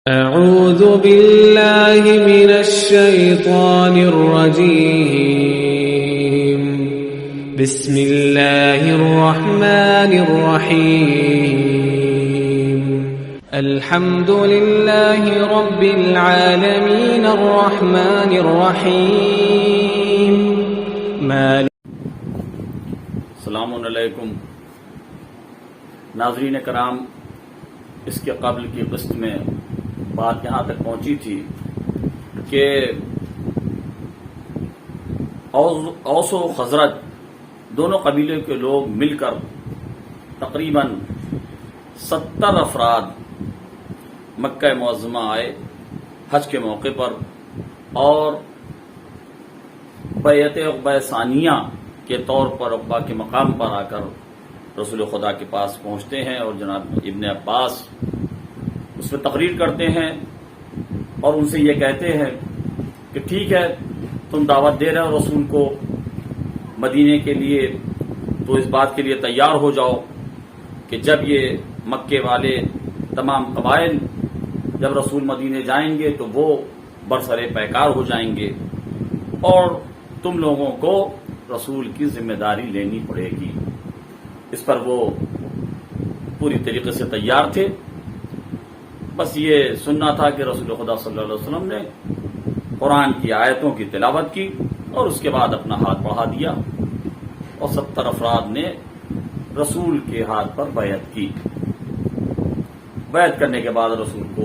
أعوذ بالله من الشيطان الرجيم بسم الله الرحمن الرحيم الحمد لله رب العالمين الرحمن الرحيم السلام علیکم ناظرین کرام، اس کے قبل کی قسط میں بات یہاں تک پہنچی تھی کہ اوس و خزرج دونوں قبیلے کے لوگ مل کر تقریباً 70 افراد مکہ معظمہ آئے حج کے موقع پر، اور بیعت عقبہ ثانیہ کے طور پر عقبہ کے مقام پر آ کر رسول خدا کے پاس پہنچتے ہیں، اور جناب ابن عباس اس میں تقریر کرتے ہیں اور ان سے یہ کہتے ہیں کہ ٹھیک ہے، تم دعوت دے رہے ہو رسول کو مدینے کے لیے، تو اس بات کے لیے تیار ہو جاؤ کہ جب یہ مکے والے تمام قبائل جب رسول مدینے جائیں گے تو وہ برسرے پیکار ہو جائیں گے، اور تم لوگوں کو رسول کی ذمہ داری لینی پڑے گی۔ اس پر وہ پوری طریقے سے تیار تھے، بس یہ سننا تھا کہ رسول خدا صلی اللہ علیہ وسلم نے قرآن کی آیتوں کی تلاوت کی اور اس کے بعد اپنا ہاتھ بڑھا دیا، اور 70 افراد نے رسول کے ہاتھ پر بیعت کی۔ بیعت کرنے کے بعد رسول کو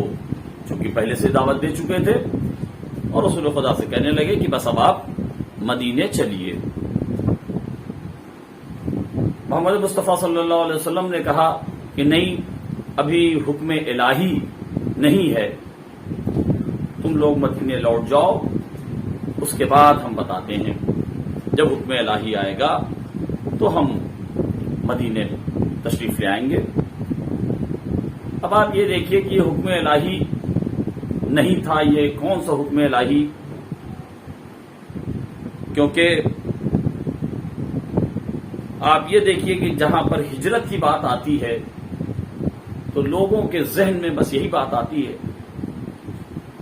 چونکہ پہلے سے دعوت دے چکے تھے، اور رسول خدا سے کہنے لگے کہ بس اب آپ مدینے چلیے۔ محمد مصطفیٰ صلی اللہ علیہ وسلم نے کہا کہ نہیں، ابھی حکم الہی نہیں ہے، تم لوگ مدینے لوٹ جاؤ، اس کے بعد ہم بتاتے ہیں، جب حکم الہی آئے گا تو ہم مدینے تشریف لے آئیں گے۔ اب آپ یہ دیکھیے کہ یہ حکم الہی نہیں تھا، یہ کون سا حکم الہی؟ کیونکہ آپ یہ دیکھیے کہ جہاں پر ہجرت کی بات آتی ہے تو لوگوں کے ذہن میں بس یہی بات آتی ہے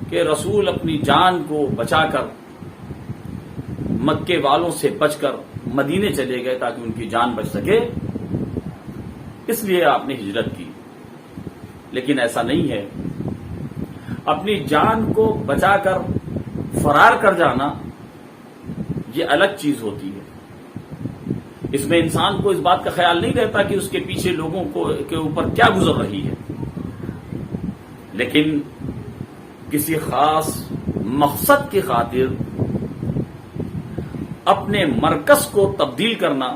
کہ رسول اپنی جان کو بچا کر مکے والوں سے بچ کر مدینے چلے گئے تاکہ ان کی جان بچ سکے، اس لیے آپ نے ہجرت کی۔ لیکن ایسا نہیں ہے، اپنی جان کو بچا کر فرار کر جانا یہ الگ چیز ہوتی ہے۔ اس میں انسان کو اس بات کا خیال نہیں رہتا کہ اس کے پیچھے لوگوں کے اوپر کیا گزر رہی ہے، لیکن کسی خاص مقصد کی خاطر اپنے مرکز کو تبدیل کرنا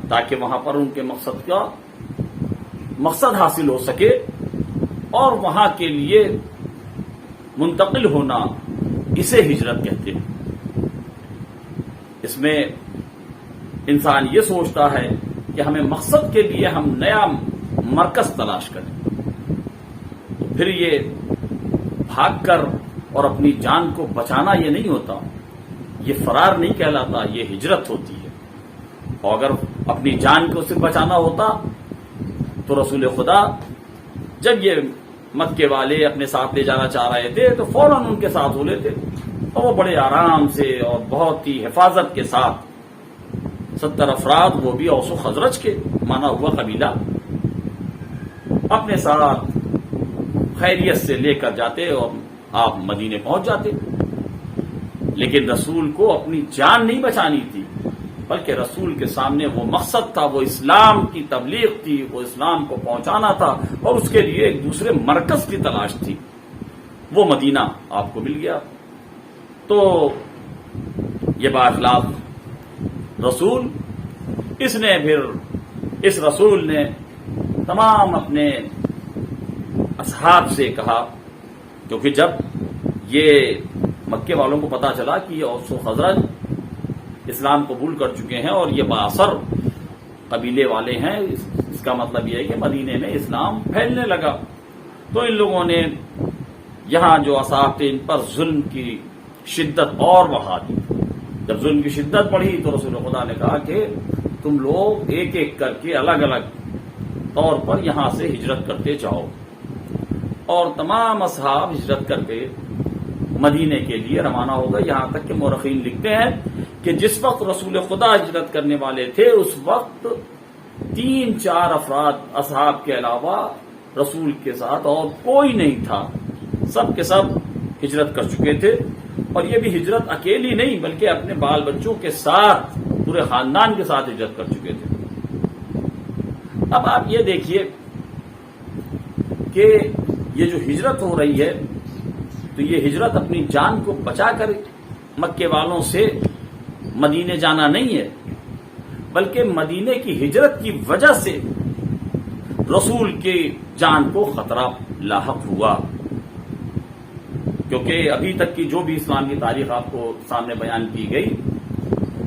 تاکہ وہاں پر ان کے مقصد حاصل ہو سکے، اور وہاں کے لیے منتقل ہونا، اسے ہجرت کہتے ہیں۔ اس میں انسان یہ سوچتا ہے کہ ہمیں مقصد کے لیے ہم نیا مرکز تلاش کریں، تو پھر یہ بھاگ کر اور اپنی جان کو بچانا یہ نہیں ہوتا، یہ فرار نہیں کہلاتا، یہ ہجرت ہوتی ہے۔ اور اگر اپنی جان کو صرف بچانا ہوتا تو رسول خدا جب یہ مکے والے اپنے ساتھ لے جانا چاہ رہے تھے تو فوراً ان کے ساتھ ہو لیتے، اور وہ بڑے آرام سے اور بہت ہی حفاظت کے ساتھ 70 افراد، وہ بھی اوس و خزرج کے مانا ہوا قبیلہ، اپنے ساتھ خیریت سے لے کر جاتے اور آپ مدینے پہنچ جاتے۔ لیکن رسول کو اپنی جان نہیں بچانی تھی، بلکہ رسول کے سامنے وہ مقصد تھا، وہ اسلام کی تبلیغ تھی، وہ اسلام کو پہنچانا تھا، اور اس کے لیے ایک دوسرے مرکز کی تلاش تھی۔ وہ مدینہ آپ کو مل گیا، تو یہ بااخلاق رسول، اس رسول نے تمام اپنے اصحاب سے کہا، کیونکہ جب یہ مکے والوں کو پتا چلا کہ یہ اوس و خزرج اسلام قبول کر چکے ہیں اور یہ بااثر قبیلے والے ہیں، اس کا مطلب یہ ہے کہ مدینے میں اسلام پھیلنے لگا، تو ان لوگوں نے یہاں جو اصحاب تھے ان پر ظلم کی شدت اور بڑھا دی۔ جب ظلم کی شدت بڑھی تو رسول خدا نے کہا کہ تم لوگ ایک ایک کر کے الگ الگ طور پر یہاں سے ہجرت کرتے جاؤ۔ اور تمام اصحاب ہجرت کر کے مدینے کے لیے روانہ ہو گئے. یہاں تک کہ مورخین لکھتے ہیں کہ جس وقت رسول خدا ہجرت کرنے والے تھے اس وقت 3-4 افراد اصحاب کے علاوہ رسول کے ساتھ اور کوئی نہیں تھا. سب کے سب ہجرت کر چکے تھے، اور یہ بھی ہجرت اکیلی نہیں بلکہ اپنے بال بچوں کے ساتھ، پورے خاندان کے ساتھ ہجرت کر چکے تھے. اب آپ یہ دیکھیے کہ یہ جو ہجرت ہو رہی ہے تو یہ ہجرت اپنی جان کو بچا کر مکے والوں سے مدینے جانا نہیں ہے، بلکہ مدینے کی ہجرت کی وجہ سے رسول کی جان کو خطرہ لاحق ہوا. کیونکہ ابھی تک کی جو بھی اسلام کی تاریخ آپ کو سامنے بیان کی گئی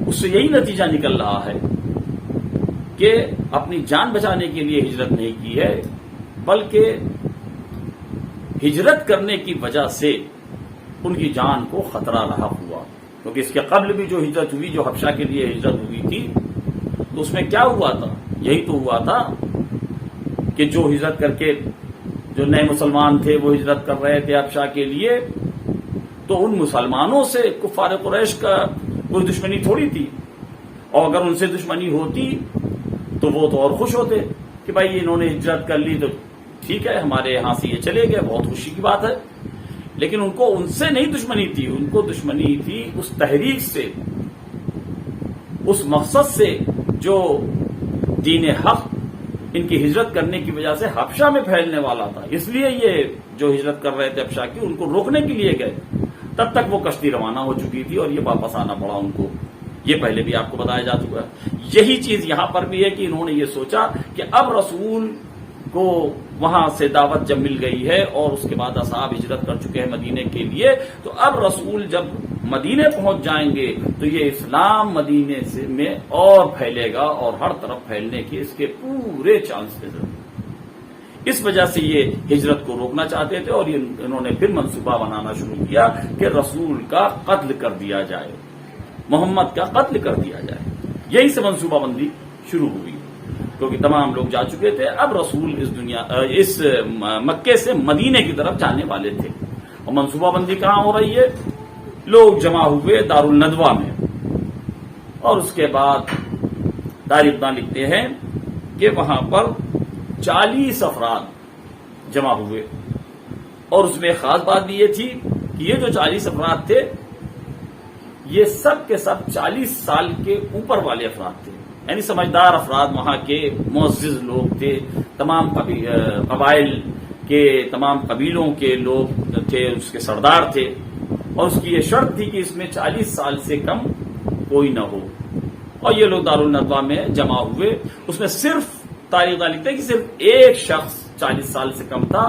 اس سے یہی نتیجہ نکل رہا ہے کہ اپنی جان بچانے کے لیے ہجرت نہیں کی ہے، بلکہ ہجرت کرنے کی وجہ سے ان کی جان کو خطرہ لاحق ہوا. کیونکہ اس کے قبل بھی جو ہجرت ہوئی، جو حبشہ کے لیے ہجرت ہوئی تھی، تو اس میں کیا ہوا تھا؟ یہی تو ہوا تھا کہ جو ہجرت کر کے جو نئے مسلمان تھے وہ ہجرت کر رہے تھے حبشہ کے لیے، تو ان مسلمانوں سے کفار قریش کا کوئی دشمنی تھوڑی تھی، اور اگر ان سے دشمنی ہوتی تو وہ تو اور خوش ہوتے کہ بھائی انہوں نے ہجرت کر لی تو ٹھیک ہے، ہمارے یہاں سے یہ چلے گئے، بہت خوشی کی بات ہے. لیکن ان کو ان سے نہیں دشمنی تھی، ان کو دشمنی تھی اس تحریک سے، اس مقصد سے جو دین حق ان کی ہجرت کرنے کی وجہ سے حبشہ میں پھیلنے والا تھا. اس لیے یہ جو ہجرت کر رہے تھے حبشہ کی، ان کو روکنے کے لیے گئے. تب تک وہ کشتی روانہ ہو چکی تھی اور یہ واپس آنا پڑا ان کو. یہ پہلے بھی آپ کو بتایا جا چکا ہے. یہی چیز یہاں پر بھی ہے کہ انہوں نے یہ سوچا کہ اب رسول کو وہاں سے دعوت جب مل گئی ہے اور اس کے بعد اصحاب ہجرت کر چکے ہیں مدینے کے لیے، تو اب رسول جب مدینے پہنچ جائیں گے تو یہ اسلام مدینے سے میں اور پھیلے گا اور ہر طرف پھیلنے کے اس کے پورے چانسز ہیں. اس وجہ سے یہ ہجرت کو روکنا چاہتے تھے، اور انہوں نے پھر منصوبہ بنانا شروع کیا کہ رسول کا قتل کر دیا جائے، محمد کا قتل کر دیا جائے. یہی سے منصوبہ بندی شروع ہوئی، کیونکہ تمام لوگ جا چکے تھے. اب رسول اس مکے سے مدینے کی طرف جانے والے تھے. اور منصوبہ بندی کہاں ہو رہی ہے؟ لوگ جمع ہوئے دار الندوہ میں، اور اس کے بعد تاریخ داں لکھتے ہیں کہ وہاں پر 40 افراد جمع ہوئے. اور اس میں خاص بات بھی یہ تھی کہ یہ جو 40 افراد تھے یہ سب کے سب 40 سال کے اوپر والے افراد تھے، یعنی سمجھدار افراد، وہاں کے معزز لوگ تھے، تمام قبائل کے، تمام قبیلوں کے لوگ تھے، اس کے سردار تھے. اور اس کی یہ شرط تھی کہ اس میں 40 سال سے کم کوئی نہ ہو. اور یہ لوگ دارالندوہ میں جمع ہوئے. اس میں صرف تاریخ لکھتے ہیں کہ صرف ایک شخص 40 سال سے کم تھا،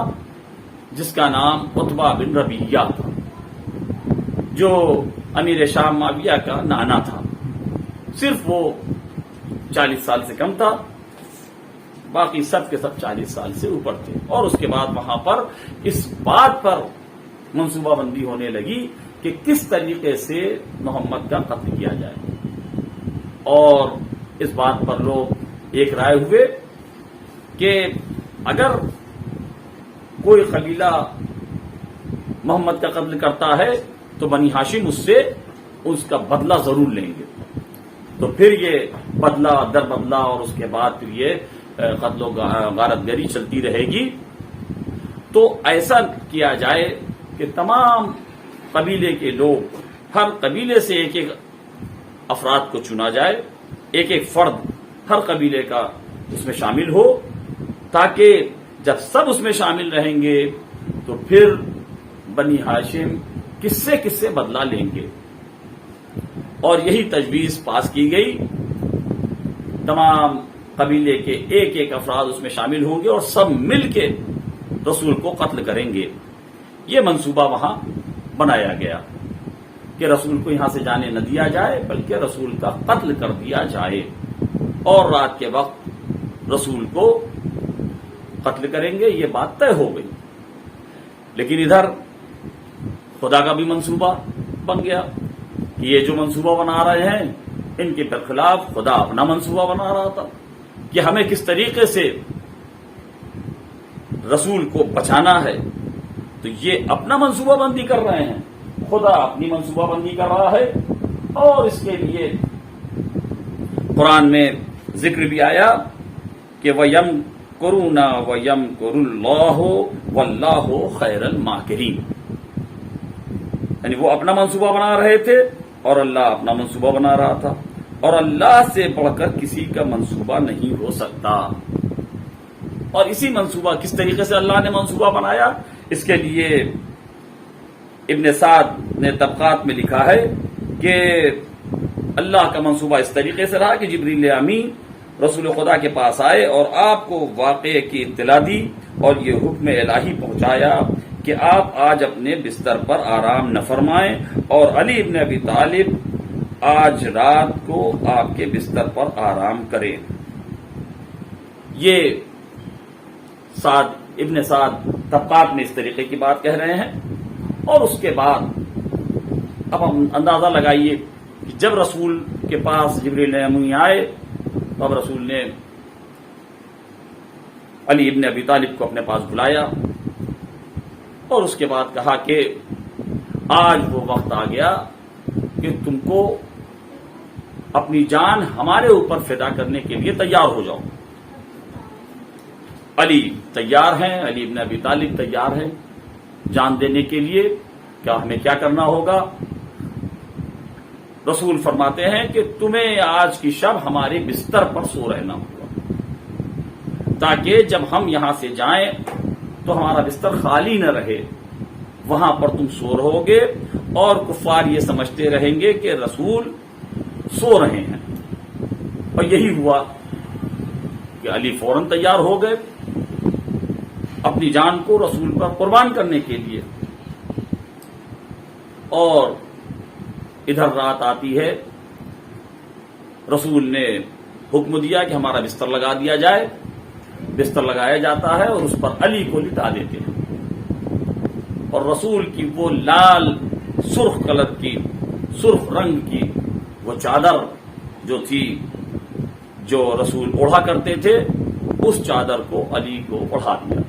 جس کا نام عتبہ بن ربیعہ تھا، جو امیر شام معاویہ کا نانا تھا. صرف وہ 40 سال سے کم تھا، باقی سب کے سب 40 سال سے اوپر تھے. اور اس کے بعد وہاں پر اس بات پر منصوبہ بندی ہونے لگی کہ کس طریقے سے محمد کا قتل کیا جائے. اور اس بات پر لوگ ایک رائے ہوئے کہ اگر کوئی قبیلہ محمد کا قتل کرتا ہے تو بنی ہاشم اس سے اس کا بدلہ ضرور لیں گے. تو پھر یہ بدلہ در بدلہ، اور اس کے بعد پھر یہ قتل و غارت گری چلتی رہے گی. تو ایسا کیا جائے کہ تمام قبیلے کے لوگ، ہر قبیلے سے ایک ایک افراد کو چنا جائے، ایک ایک فرد ہر قبیلے کا اس میں شامل ہو، تاکہ جب سب اس میں شامل رہیں گے تو پھر بنی ہاشم کس سے بدلہ لیں گے. اور یہی تجویز پاس کی گئی. تمام قبیلے کے ایک ایک افراد اس میں شامل ہوں گے اور سب مل کے رسول کو قتل کریں گے. یہ منصوبہ وہاں بنایا گیا کہ رسول کو یہاں سے جانے نہ دیا جائے، بلکہ رسول کا قتل کر دیا جائے، اور رات کے وقت رسول کو قتل کریں گے. یہ بات طے ہو گئی. لیکن ادھر خدا کا بھی منصوبہ بن گیا کہ یہ جو منصوبہ بنا رہے ہیں ان کے برخلاف خدا اپنا منصوبہ بنا رہا تھا کہ ہمیں کس طریقے سے رسول کو بچانا ہے، تو یہ اپنا منصوبہ بندی کر رہے ہیں، خدا اپنی منصوبہ بندی کر رہا ہے، اور اس کے لیے قرآن میں ذکر بھی آیا کہ وَيَمْكُرُونَ وَيَمْكُرُ اللَّهُ وَاللَّهُ خَيْرُ الْمَاكِرِينَ، یعنی وہ اپنا منصوبہ بنا رہے تھے اور اللہ اپنا منصوبہ بنا رہا تھا، اور اللہ سے بڑھ کر کسی کا منصوبہ نہیں ہو سکتا۔ اور اسی منصوبہ کس طریقے سے اللہ نے منصوبہ بنایا، اس کے لیے ابن سعد نے طبقات میں لکھا ہے کہ اللہ کا منصوبہ اس طریقے سے رہا کہ جبریل امین رسول خدا کے پاس آئے اور آپ کو واقعے کی اطلاع دی اور یہ حکم الہی پہنچایا کہ آپ آج اپنے بستر پر آرام نہ فرمائیں، اور علی ابن ابی طالب آج رات کو آپ کے بستر پر آرام کریں۔ یہ ابن سعد طبقات میں اس طریقے کی بات کہہ رہے ہیں۔ اور اس کے بعد اب ہم اندازہ لگائیے کہ جب رسول کے پاس جبریل امین آئے تو اب رسول نے علی ابن ابی طالب کو اپنے پاس بلایا اور اس کے بعد کہا کہ آج وہ وقت آ گیا کہ تم کو اپنی جان ہمارے اوپر فدا کرنے کے لیے تیار ہو جاؤ۔ علی تیار ہیں، علی ابن ابی طالب تیار ہیں جان دینے کے لیے، کیا ہمیں کیا کرنا ہوگا؟ رسول فرماتے ہیں کہ تمہیں آج کی شب ہمارے بستر پر سو رہنا ہوگا، تاکہ جب ہم یہاں سے جائیں تو ہمارا بستر خالی نہ رہے، وہاں پر تم سو رہو گے اور کفار یہ سمجھتے رہیں گے کہ رسول سو رہے ہیں۔ اور یہی ہوا کہ علی فوراً تیار ہو گئے اپنی جان کو رسول پر قربان کرنے کے لیے۔ اور ادھر رات آتی ہے، رسول نے حکم دیا کہ ہمارا بستر لگا دیا جائے، بستر لگایا جاتا ہے اور اس پر علی کو لٹا دیتے ہیں، اور رسول کی وہ لال سرخ کلر کی، سرخ رنگ کی وہ چادر جو تھی، جو رسول اوڑھا کرتے تھے، اس چادر کو علی کو اوڑھا دیا،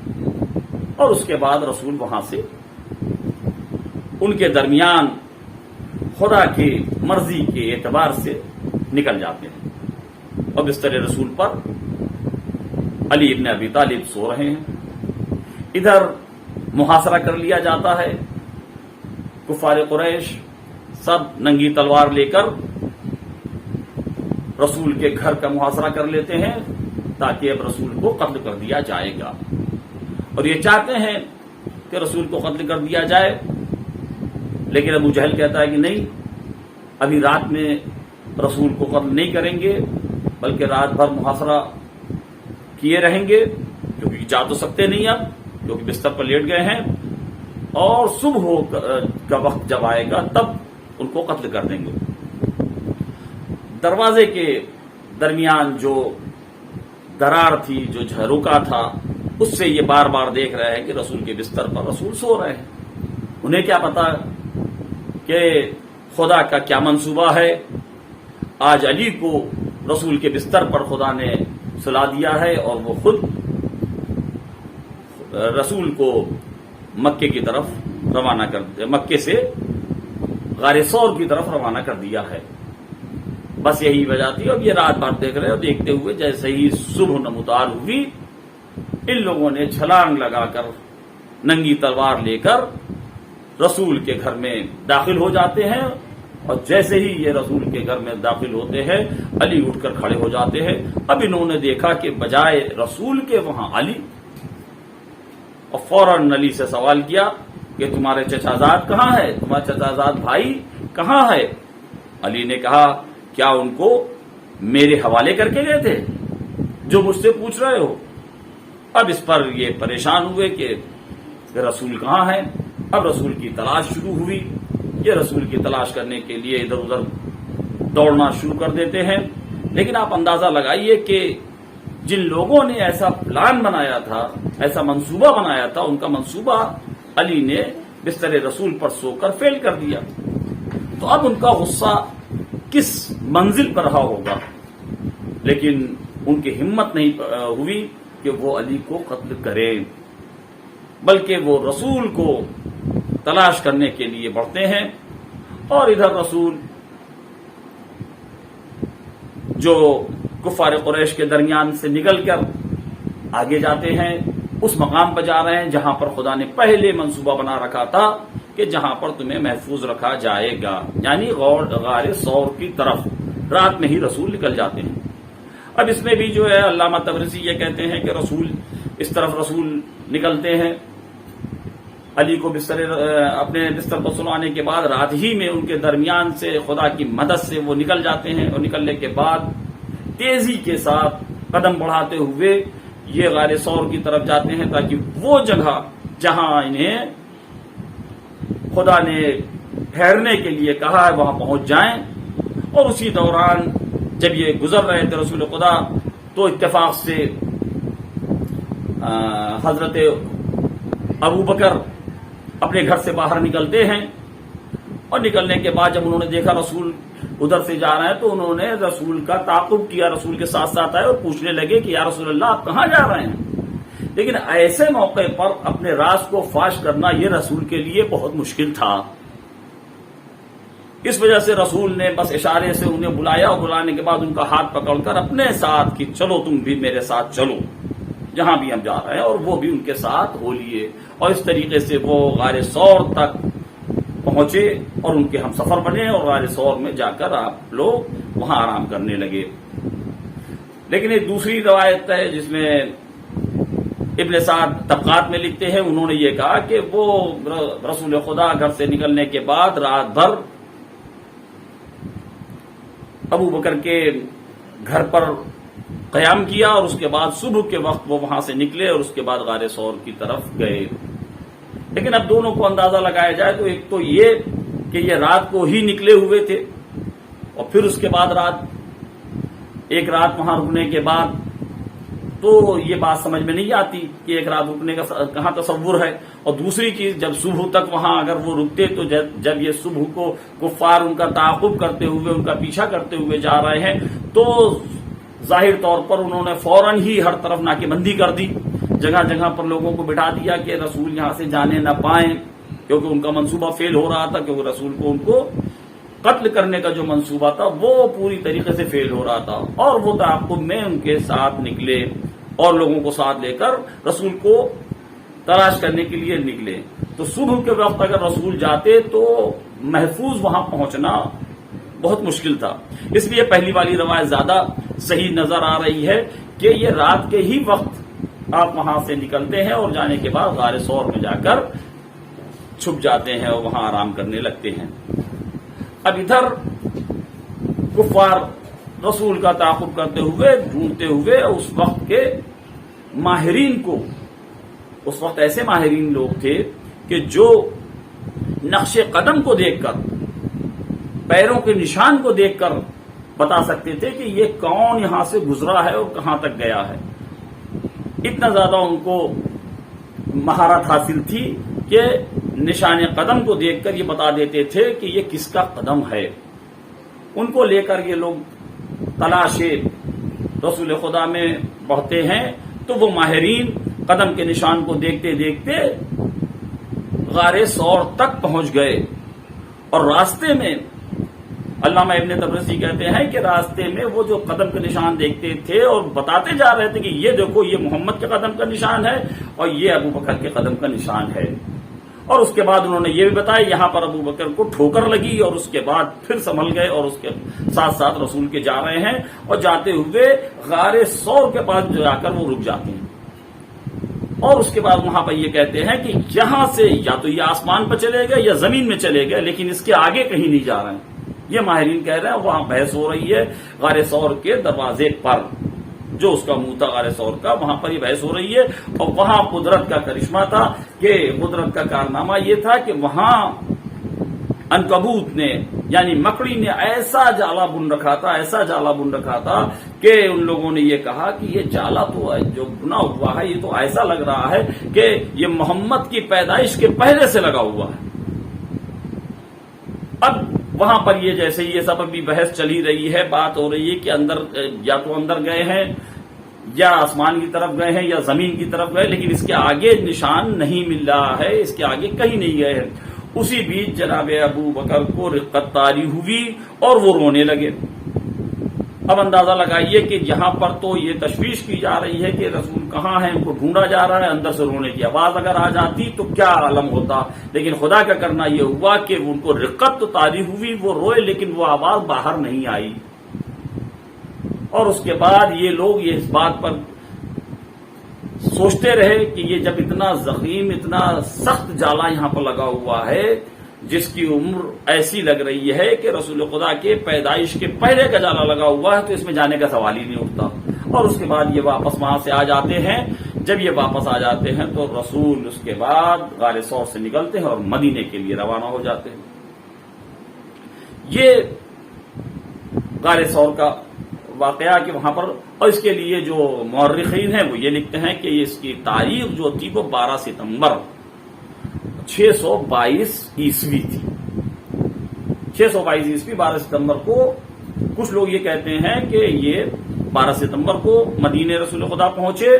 اور اس کے بعد رسول وہاں سے ان کے درمیان خدا کی مرضی کے اعتبار سے نکل جاتے ہیں، اور بستر رسول پر علی ابن ابی طالب سو رہے ہیں۔ ادھر محاصرہ کر لیا جاتا ہے، کفار قریش سب ننگی تلوار لے کر رسول کے گھر کا محاصرہ کر لیتے ہیں تاکہ اب رسول کو قتل کر دیا جائے گا، اور یہ چاہتے ہیں کہ رسول کو قتل کر دیا جائے، لیکن ابو جہل کہتا ہے کہ نہیں، ابھی رات میں رسول کو قتل نہیں کریں گے، بلکہ رات بھر محاصرہ کیے رہیں گے، کیونکہ جا تو سکتے نہیں اب، کیونکہ بستر پر لیٹ گئے ہیں، اور صبح کا وقت جب آئے گا تب ان کو قتل کر دیں گے۔ دروازے کے درمیان جو درار تھی، جو جھروکا تھا، اس سے یہ بار بار دیکھ رہے ہیں کہ رسول کے بستر پر رسول سو رہے ہیں۔ انہیں کیا پتا کہ خدا کا کیا منصوبہ ہے، آج علی کو رسول کے بستر پر خدا نے سلا دیا ہے، اور وہ خود رسول کو مکے کی طرف روانہ مکے سے غار ثور کی طرف روانہ کر دیا ہے۔ بس یہی وجہ تھی۔ اب یہ رات بھر دیکھ رہے، اور دیکھتے ہوئے جیسے ہی صبح نمودار ہوئی، ان لوگوں نے چھلانگ لگا کر ننگی تلوار لے کر رسول کے گھر میں داخل ہو جاتے ہیں، اور جیسے ہی یہ رسول کے گھر میں داخل ہوتے ہیں علی اٹھ کر کھڑے ہو جاتے ہیں۔ اب انہوں نے دیکھا کہ بجائے رسول کے وہاں علی، اور فوراً علی سے سوال کیا کہ تمہارے چچا زاد کہاں ہے، تمہارا چچا زاد بھائی کہاں ہے؟ علی نے کہا کیا ان کو میرے حوالے کر کے گئے تھے جو مجھ سے پوچھ رہے ہو؟ اب اس پر یہ پریشان ہوئے کہ رسول کہاں ہے۔ اب رسول کی تلاش شروع ہوئی، یہ رسول کی تلاش کرنے کے لیے ادھر ادھر دوڑنا شروع کر دیتے ہیں۔ لیکن آپ اندازہ لگائیے کہ جن لوگوں نے ایسا پلان بنایا تھا، ایسا منصوبہ بنایا تھا، ان کا منصوبہ علی نے بستر رسول پر سو کر فیل کر دیا، تو اب ان کا غصہ کس منزل پر رہا ہوگا۔ لیکن ان کی ہمت نہیں ہوئی کہ وہ علی کو قتل کریں۔ بلکہ وہ رسول کو تلاش کرنے کے لیے بڑھتے ہیں، اور ادھر رسول جو کفار قریش کے درمیان سے نکل کر آگے جاتے ہیں، اس مقام پر جا رہے ہیں جہاں پر خدا نے پہلے منصوبہ بنا رکھا تھا کہ جہاں پر تمہیں محفوظ رکھا جائے گا، یعنی غار ثور کی طرف رات میں ہی رسول نکل جاتے ہیں۔ اب اس میں بھی جو ہے علامہ تبرسی یہ کہتے ہیں کہ رسول اس طرف رسول نکلتے ہیں، علی کو اپنے بستر پر سلانے کے بعد رات ہی میں ان کے درمیان سے خدا کی مدد سے وہ نکل جاتے ہیں، اور نکلنے کے بعد تیزی کے ساتھ قدم بڑھاتے ہوئے یہ غار ثور کی طرف جاتے ہیں، تاکہ وہ جگہ جہاں انہیں خدا نے ٹھہرنے کے لیے کہا ہے وہاں پہنچ جائیں۔ اور اسی دوران جب یہ گزر رہے تھے رسول خدا، تو اتفاق سے حضرت ابو بکر اپنے گھر سے باہر نکلتے ہیں، اور نکلنے کے بعد جب انہوں نے دیکھا رسول ادھر سے جا رہے ہیں تو انہوں نے رسول کا تعاقب کیا، رسول کے ساتھ ساتھ آئے اور پوچھنے لگے کہ یا رسول اللہ آپ کہاں جا رہے ہیں؟ لیکن ایسے موقع پر اپنے راز کو فاش کرنا یہ رسول کے لیے بہت مشکل تھا۔ اس وجہ سے رسول نے بس اشارے سے انہیں بلایا، اور بلانے کے بعد ان کا ہاتھ پکڑ کر اپنے ساتھ کہ چلو تم بھی میرے ساتھ چلو جہاں بھی ہم جا رہے ہیں، اور وہ بھی ان کے ساتھ ہو لیے، اور اس طریقے سے وہ غار ثور تک پہنچے اور ان کے ہم سفر بنے، اور غار ثور میں جا کر آپ لوگ وہاں آرام کرنے لگے۔ لیکن ایک دوسری روایت ہے جس میں ابن سعد طبقات میں لکھتے ہیں، انہوں نے یہ کہا کہ وہ رسول خدا گھر سے نکلنے کے بعد رات بھر ابو بکر کے گھر پر قیام کیا، اور اس کے بعد صبح کے وقت وہ وہاں سے نکلے اور اس کے بعد غار ثور کی طرف گئے۔ لیکن اب دونوں کو اندازہ لگایا جائے تو ایک تو یہ کہ یہ رات کو ہی نکلے ہوئے تھے، اور پھر اس کے بعد ایک رات وہاں رکنے کے بعد تو یہ بات سمجھ میں نہیں آتی کہ ایک رات رکنے کا کہاں تصور ہے، اور دوسری چیز جب صبح تک وہاں اگر وہ رکتے تو جب یہ صبح کو کفار ان کا تعاقب کرتے ہوئے ان کا پیچھا کرتے ہوئے جا رہے ہیں تو ظاہر طور پر انہوں نے فوراً ہی ہر طرف ناکے بندی کر دی، جگہ جگہ پر لوگوں کو بٹھا دیا کہ رسول یہاں سے جانے نہ پائیں، کیونکہ ان کا منصوبہ فیل ہو رہا تھا، کیونکہ رسول کو ان کو قتل کرنے کا جو منصوبہ تھا وہ پوری طریقے سے فیل ہو رہا تھا، اور وہ تعاقب میں ان کے ساتھ نکلے اور لوگوں کو ساتھ لے کر رسول کو تلاش کرنے کے لیے نکلے۔ تو صبح کے وقت اگر رسول جاتے تو محفوظ وہاں پہنچنا بہت مشکل تھا، اس لیے پہلی والی روایت زیادہ صحیح نظر آ رہی ہے کہ یہ رات کے ہی وقت آپ وہاں سے نکلتے ہیں اور جانے کے بعد غار ثور میں جا کر چھپ جاتے ہیں اور وہاں آرام کرنے لگتے ہیں۔ اب ادھر کفار رسول کا تعاقب کرتے ہوئے ڈھونڈتے ہوئے اس وقت کے ماہرین کو، اس وقت ایسے ماہرین لوگ تھے کہ جو نقش قدم کو دیکھ کر، پیروں کے نشان کو دیکھ کر بتا سکتے تھے کہ یہ کون یہاں سے گزرا ہے اور کہاں تک گیا ہے۔ اتنا زیادہ ان کو مہارت حاصل تھی کہ نشان قدم کو دیکھ کر یہ بتا دیتے تھے کہ یہ کس کا قدم ہے۔ ان کو لے کر یہ لوگ تلاش رسول خدا میں بڑھتے ہیں، تو وہ ماہرین قدم کے نشان کو دیکھتے دیکھتے غار ثور تک پہنچ گئے، اور راستے میں علامہ ابن تبرسی کہتے ہیں کہ راستے میں وہ جو قدم کے نشان دیکھتے تھے اور بتاتے جا رہے تھے کہ یہ دیکھو یہ محمد کے قدم کا نشان ہے اور یہ ابو بکر کے قدم کا نشان ہے، اور اس کے بعد انہوں نے یہ بھی بتایا یہاں پر ابو بکر کو ٹھوکر لگی، اور اس کے بعد پھر سنبھل گئے اور اس کے ساتھ ساتھ رسول کے جا رہے ہیں، اور جاتے ہوئے غار ثور کے پاس جا کر وہ رک جاتے ہیں، اور اس کے بعد وہاں پر یہ کہتے ہیں کہ یہاں سے یا تو یہ آسمان پر چلے گئے یا زمین میں چلے گئے، لیکن اس کے آگے کہیں نہیں جا رہے ہیں۔ یہ ماہرین کہہ رہے ہیں وہاں بحث ہو رہی ہے غار ثور کے دروازے پر، جو اس کا منہ تھا غار ثور کا، وہاں پر یہ بحث ہو رہی ہے، اور وہاں قدرت کا کرشمہ تھا کہ قدرت کا کارنامہ یہ تھا کہ وہاں عنکبوت نے یعنی مکڑی نے ایسا جالا بن رکھا تھا، ایسا جالا بن رکھا تھا کہ ان لوگوں نے یہ کہا کہ یہ جالا تو جو بنا ہوا ہے یہ تو ایسا لگ رہا ہے کہ یہ محمد کی پیدائش کے پہلے سے لگا ہوا ہے۔ اب وہاں پر یہ جیسے یہ سب ابھی بحث چلی رہی ہے، بات ہو رہی ہے کہ اندر یا تو اندر گئے ہیں یا آسمان کی طرف گئے ہیں یا زمین کی طرف گئے، لیکن اس کے آگے نشان نہیں مل رہا ہے، اس کے آگے کہیں نہیں گئے ہیں۔ اسی بیچ جناب ابو بکر کو رقت طاری ہوئی اور وہ رونے لگے۔ اب اندازہ لگائیے کہ یہاں پر تو یہ تشویش کی جا رہی ہے کہ رسول کہاں ہے، ان کو ڈھونڈا جا رہا ہے، اندر سے رونے کی آواز اگر آ جاتی تو کیا عالم ہوتا، لیکن خدا کا کرنا یہ ہوا کہ ان کو رقت تو طاری ہوئی، وہ روئے لیکن وہ آواز باہر نہیں آئی۔ اور اس کے بعد یہ لوگ یہ اس بات پر سوچتے رہے کہ یہ جب اتنا زخیم، اتنا سخت جالا یہاں پر لگا ہوا ہے، جس کی عمر ایسی لگ رہی ہے کہ رسول خدا کے پیدائش کے پہلے کا جالا لگا ہوا ہے، تو اس میں جانے کا سوال ہی نہیں اٹھتا۔ اور اس کے بعد یہ واپس وہاں سے آ جاتے ہیں۔ جب یہ واپس آ جاتے ہیں تو رسول اس کے بعد غار ثور سے نکلتے ہیں اور مدینے کے لیے روانہ ہو جاتے ہیں۔ یہ غار ثور کا واقعہ کہ وہاں پر، اور اس کے لیے جو مورخین ہیں وہ یہ لکھتے ہیں کہ اس کی تاریخ جو تھی وہ 12 ستمبر 622 عیسوی تھی۔ 622 عیسوی 12 ستمبر کو، کچھ لوگ یہ کہتے ہیں کہ یہ 12 ستمبر کو مدینے رسول خدا پہنچے،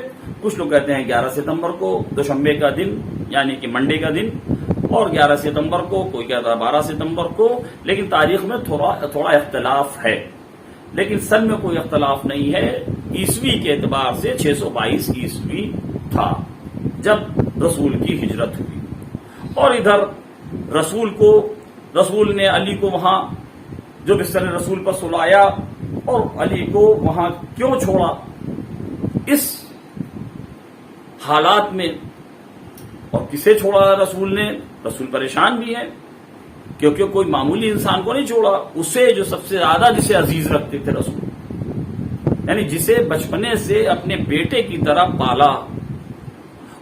کچھ لوگ کہتے ہیں 11 ستمبر کو دوشنبے کا دن یعنی کہ منڈے کا دن، اور 11 ستمبر کو، کوئی کہتا ہے 12 ستمبر کو، لیکن تاریخ میں تھوڑا اختلاف ہے، لیکن سن میں کوئی اختلاف نہیں ہے۔ عیسوی کے اعتبار سے 622 عیسوی تھا جب رسول کی ہجرت ہوئی۔ اور ادھر رسول نے علی کو وہاں جو بستر رسول پر سلایا اور علی کو وہاں کیوں چھوڑا، اس حالات میں، اور کسے چھوڑا رسول نے؟ رسول پریشان بھی ہے، کیونکہ کوئی معمولی انسان کو نہیں چھوڑا، اسے جو سب سے زیادہ جسے عزیز رکھتے تھے رسول، یعنی جسے بچپنے سے اپنے بیٹے کی طرح پالا،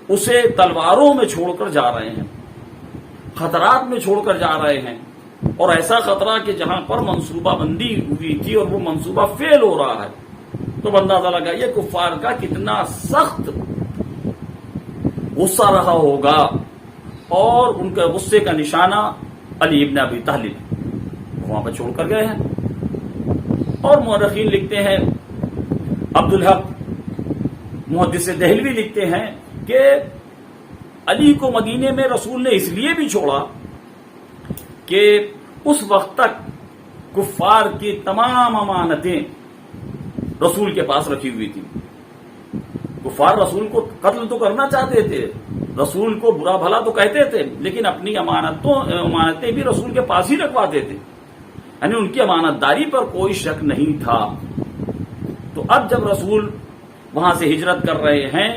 اسے تلواروں میں چھوڑ کر جا رہے ہیں، خطرات میں چھوڑ کر جا رہے ہیں، اور ایسا خطرہ کہ جہاں پر منصوبہ بندی ہوئی تھی اور وہ منصوبہ فیل ہو رہا ہے، تو اندازہ لگائیے کفار کا کتنا سخت غصہ رہا ہوگا۔ اور ان کے غصے کا نشانہ علی ابن ابی طالب وہاں پہ چھوڑ کر گئے ہیں۔ اور مورخین لکھتے ہیں، عبدالحق محدث دہلوی لکھتے ہیں کہ علی کو مدینے میں رسول نے اس لیے بھی چھوڑا کہ اس وقت تک کفار کی تمام امانتیں رسول کے پاس رکھی ہوئی تھی۔ کفار رسول کو قتل تو کرنا چاہتے تھے، رسول کو برا بھلا تو کہتے تھے، لیکن اپنی امانتیں بھی رسول کے پاس ہی رکھواتے تھے، یعنی ان کی امانت داری پر کوئی شک نہیں تھا۔ تو اب جب رسول وہاں سے ہجرت کر رہے ہیں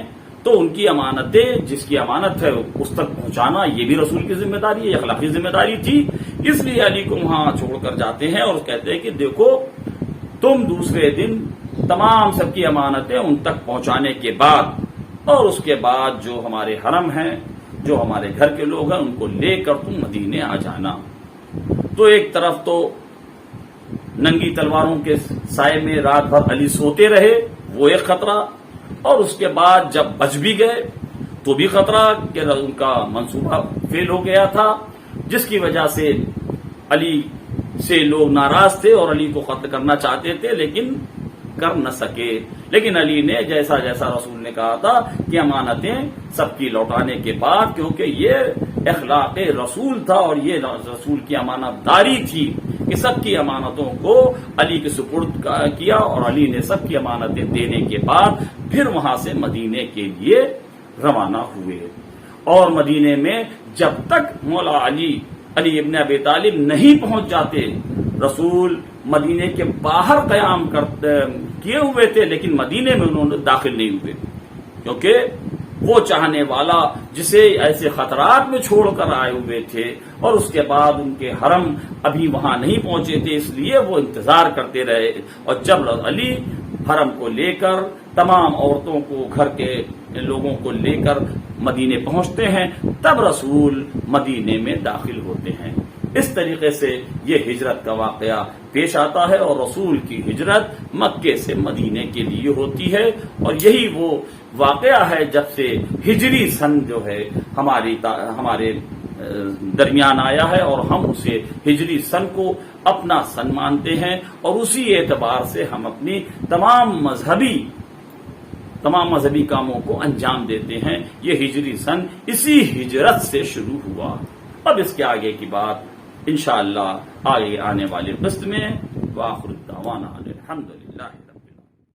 تو ان کی امانتیں، جس کی امانت ہے اس تک پہنچانا یہ بھی رسول کی ذمہ داری ہے، یہ اخلاقی ذمہ داری تھی۔ اس لیے علی کو وہاں چھوڑ کر جاتے ہیں اور کہتے ہیں کہ دیکھو تم دوسرے دن تمام سب کی امانتیں ان تک پہنچانے کے بعد، اور اس کے بعد جو ہمارے حرم ہیں، جو ہمارے گھر کے لوگ ہیں، ان کو لے کر تم مدینے آ جانا۔ تو ایک طرف تو ننگی تلواروں کے سائے میں رات بھر علی سوتے رہے، وہ ایک خطرہ، اور اس کے بعد جب بچ بھی گئے تو بھی خطرہ کہ ان کا منصوبہ فیل ہو گیا تھا، جس کی وجہ سے علی سے لوگ ناراض تھے اور علی کو قتل کرنا چاہتے تھے لیکن کر نہ سکے۔ لیکن علی نے جیسا رسول نے کہا تھا کہ امانتیں سب کی لوٹانے کے بعد، کیونکہ یہ اخلاق رسول تھا اور یہ رسول کی امانت داری تھی کہ سب کی امانتوں کو علی کے سپرد کیا، اور علی نے سب کی امانتیں دینے کے بعد پھر وہاں سے مدینے کے لیے روانہ ہوئے۔ اور مدینے میں جب تک مولا علی ابن ابی طالب نہیں پہنچ جاتے، رسول مدینے کے باہر قیام کیے ہوئے تھے لیکن مدینے میں انہوں نے داخل نہیں ہوئے، کیونکہ وہ چاہنے والا جسے ایسے خطرات میں چھوڑ کر آئے ہوئے تھے اور اس کے بعد ان کے حرم ابھی وہاں نہیں پہنچے تھے، اس لیے وہ انتظار کرتے رہے۔ اور جب علی حرم کو لے کر، تمام عورتوں کو، گھر کے لوگوں کو لے کر مدینے پہنچتے ہیں، تب رسول مدینے میں داخل ہوتے ہیں۔ اس طریقے سے یہ ہجرت کا واقعہ پیش آتا ہے، اور رسول کی ہجرت مکے سے مدینے کے لیے ہوتی ہے، اور یہی وہ واقعہ ہے جب سے ہجری سن جو ہے ہمارے درمیان آیا ہے، اور ہم اسے ہجری سن کو اپنا سن مانتے ہیں، اور اسی اعتبار سے ہم اپنی تمام مذہبی تمام مذہبی کاموں کو انجام دیتے ہیں. یہ ہجری سن اسی ہجرت سے شروع ہوا. اب اس کے آگے کی بات انشاءاللہ آگے آنے والے قسط میں. وآخر الدعوانا الحمدللہ.